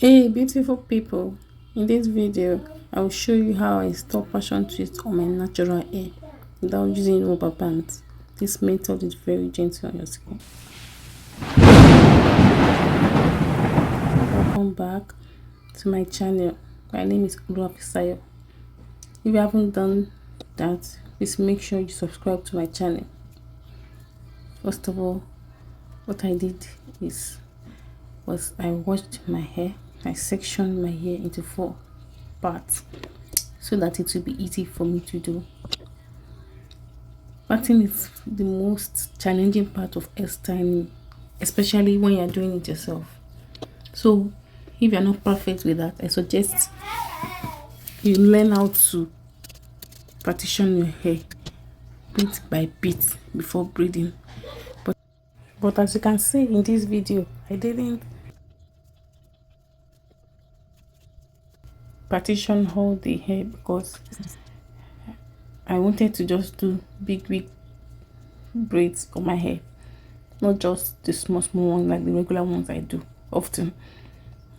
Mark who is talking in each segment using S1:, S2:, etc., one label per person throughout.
S1: Hey beautiful people, in this video I will show you how I store passion twist on my natural hair without using rubber bands. This method is very gentle on your skin. Welcome back to my channel. My name is Oluwafisayo. If you haven't done that, please make sure you subscribe to my channel. First of all, what I did was I washed my hair. I sectioned my hair into 4 parts so that it will be easy for me to do. Parting is the most challenging part of hairstyling, especially when you're doing it yourself. So if you're not perfect with that, I suggest you learn how to partition your hair bit by bit before braiding. But as you can see in this video, I didn't partition all the hair because I wanted to just do big braids on my hair, not just the small ones like the regular ones I do often.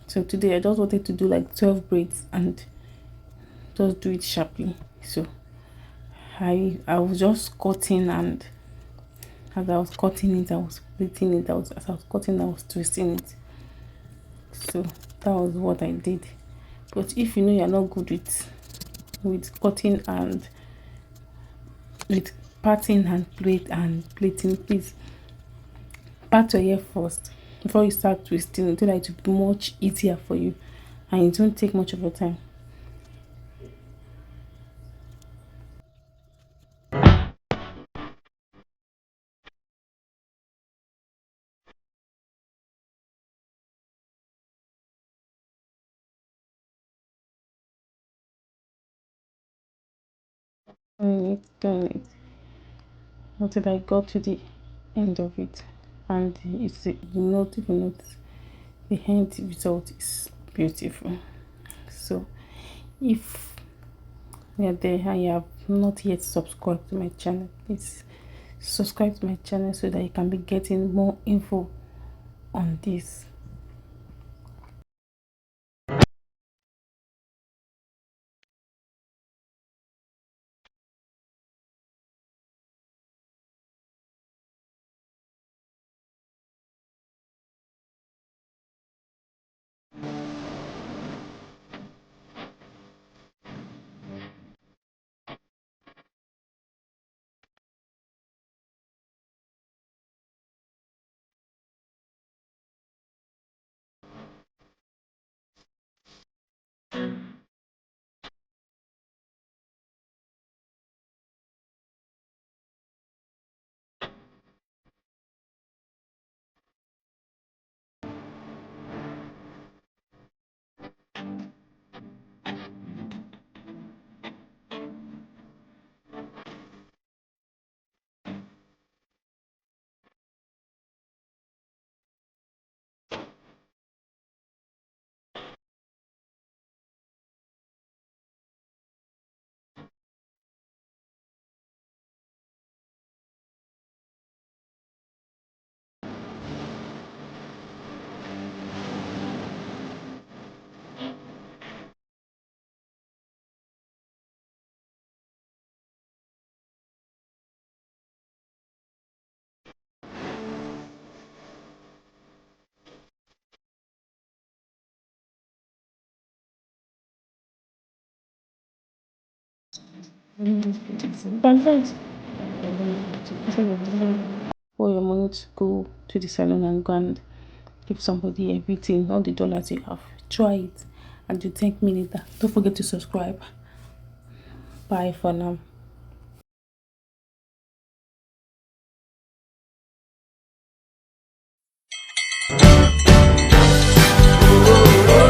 S1: So today I just wanted to do like 12 braids and just do it sharply. So I was just cutting, and as I was cutting it I was splitting it. As I was cutting I was twisting it. So that was what I did. But if you know you're not good with cutting and with parting and plating, please part your hair first before you start twisting it, so that it will be much easier for you and it won't take much of your time. Doing it until I got to the end of it, and it's you note, if you notice, the end result is beautiful. So if you're there and you have not yet subscribed to my channel, please subscribe to my channel so that you can be getting more info on this. For your money to go to the salon and go and give somebody everything, all the dollars you have. Try it and you thank me later. Don't forget to subscribe. Bye for now.